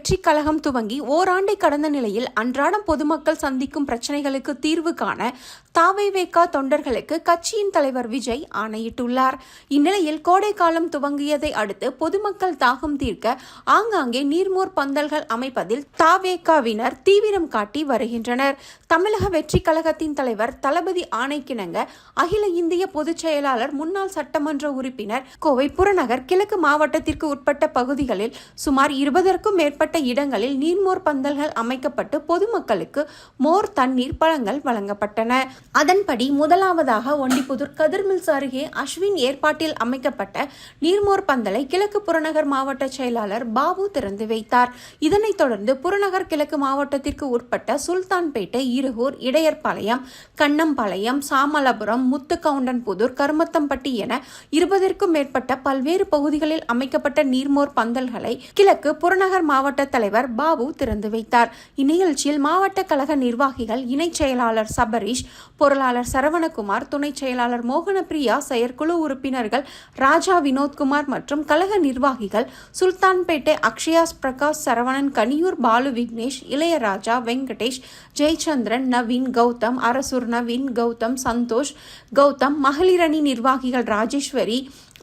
வெற்றி கழகம் துவங்கி ஓராண்டை கடந்த நிலையில் அன்றாடம் பொதுமக்கள் சந்திக்கும் பிரச்சனைகளுக்கு தீர்வு காண தாவேவேகா தொண்டர்களுக்கு கட்சியின் தலைவர் விஜய் ஆணையிட்டுள்ளார். இந்நிலையில் கோடை காலம் துவங்கியதை அடுத்து பொதுமக்கள் தாகம் தீர்க்க ஆங்காங்கே நீர்மோர் பந்தல்கள் அமைப்பதில் தாவேகாவினர் தீவிரம் காட்டி வருகின்றனர். தமிழக வெற்றி கழகத்தின் தலைவர் தளபதி ஆணைக்கிணங்க அகில இந்திய பொதுச் செயலாளர் முன்னாள் சட்டமன்ற உறுப்பினர் கோவை புறநகர் கிழக்கு மாவட்டத்திற்கு உட்பட்ட பகுதிகளில் சுமார் 20க்கும் மேற்பட்ட இடங்களில் நீர்மோர் பந்தல்கள் அமைக்கப்பட்டு பொதுமக்களுக்கு மோர், தண்ணீர், பழங்கள் வழங்கப்பட்டன. அதன்படி முதலாவதாக ஒண்டிப்புதூர் கதிர்மில்ஸ் அருகே அஸ்வின் ஏற்பாட்டில் அமைக்கப்பட்ட நீர்மோர் பந்தலை கிழக்கு புறநகர் மாவட்ட செயலாளர் பாபு திறந்து வைத்தார். இதனைத் தொடர்ந்து புறநகர் கிழக்கு மாவட்டத்திற்கு உட்பட்ட சுல்தான்பேட்டை, இருகூர், இடையர்பாளையம், கண்ணம்பாளையம், சாமலபுரம், முத்துக்கவுண்டன்புதூர், கருமத்தம்பட்டி என 20க்கும் மேற்பட்ட பல்வேறு பகுதிகளில் அமைக்கப்பட்ட நீர்மோர் பந்தல்களை கிழக்கு புறநகர் மாவட்ட தலைவர் பாபு திறந்து வைத்தார். இந்நிகழ்ச்சியில் மாவட்ட கழக நிர்வாகிகள், இணை செயலாளர் சபரீஷ், பொருளாளர் சரவணகுமார், துணை செயலாளர் மோகனப்பிரியா, செயற்குழு உறுப்பினர்கள் ராஜா, வினோத்குமார் மற்றும் கழக நிர்வாகிகள் சுல்தான்பேட்டை அக்ஷயாஸ், பிரகாஷ், சரவணன், கனியூர், பாலு, விக்னேஷ், இளையராஜா, வெங்கடேஷ், ஜெயச்சந்திரன், நவீன், கௌதம், அரசூர், நவீன், கௌதம், சந்தோஷ், கௌதம், மகளிரணி நிர்வாகிகள் ராஜேஸ்வரி,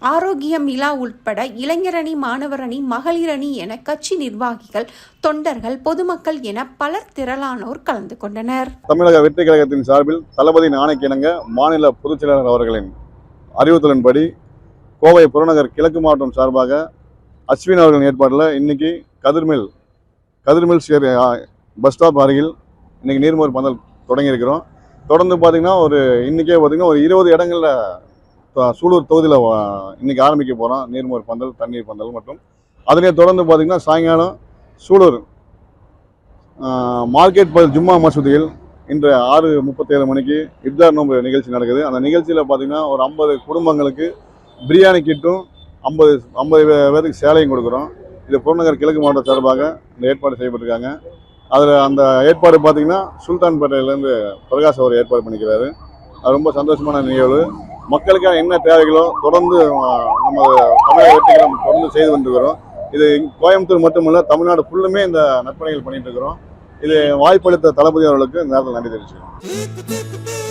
ஆரோக்கியம், இலா உட்பட இளைஞரணி, மாணவரணி, மகளிரணி என கட்சி நிர்வாகிகள், தொண்டர்கள், பொதுமக்கள் என பலர் திரளானோர் கலந்து கொண்டனர். தமிழக வெற்றி கழகத்தின் சார்பில் தளபதி ஆணைக்கிணங்க மாநில பொதுச் செயலாளர் அவர்களின் அறிவுறுத்தலின்படி கோவை புறநகர் கிழக்கு மாவட்டம் சார்பாக அஸ்வின் அவர்களின் ஏற்பாட்டில் இன்னைக்கு கதிர்மில்ஸ் பஸ் ஸ்டாப் அருகில் இன்னைக்கு நீர்மோர் பந்தல் தொடங்கியிருக்கிறோம். தொடர்ந்து பார்த்தீங்கன்னா இன்னைக்கே பார்த்தீங்கன்னா ஒரு 20 இடங்களில் சூலூர் தொகுதியில் இன்னைக்கு ஆரம்பிக்க போகிறோம் நீர்மோர் பந்தல், தண்ணீர் பந்தல் மற்றும் அதனை தொடர்ந்து பார்த்தீங்கன்னா சாயங்காலம் சூலூர் மார்க்கெட் ஜும்மா மசூதியில் இன்று 6:37 மணிக்கு இப்தார் நோன்பு நிகழ்ச்சி நடக்குது. அந்த நிகழ்ச்சியில் பார்த்தீங்கன்னா ஒரு 50 குடும்பங்களுக்கு பிரியாணி கிட்டும் 50 பேருக்கு சேலையும் கொடுக்குறோம். இது புறநகர் கிழக்கு மாவட்ட சார்பாக இந்த ஏற்பாடு செய்யப்பட்டிருக்காங்க. அதில் அந்த ஏற்பாடு பார்த்தீங்கன்னா சுல்தான்பேட்டையிலேருந்து பிரகாஷ் அவர் ஏற்பாடு பண்ணிக்கிறாரு. அது ரொம்ப சந்தோஷமான நிகழ்வு. மக்களுக்கான என்ன தேவைகளோ தொடர்ந்து நம்ம தமிழக வெற்றிகளும் தொடர்ந்து செய்து கொண்டிருக்கிறோம். இது கோயம்புத்தூர் மட்டுமல்ல, தமிழ்நாடு ஃபுல்லுமே இந்த நற்பணிகள் பண்ணிட்டு இருக்கிறோம். இது வாய்ப்பளித்த தளபதி அவர்களுக்கு இந்த நேரத்தில் நன்றி தெரிவிச்சுக்கிறோம்.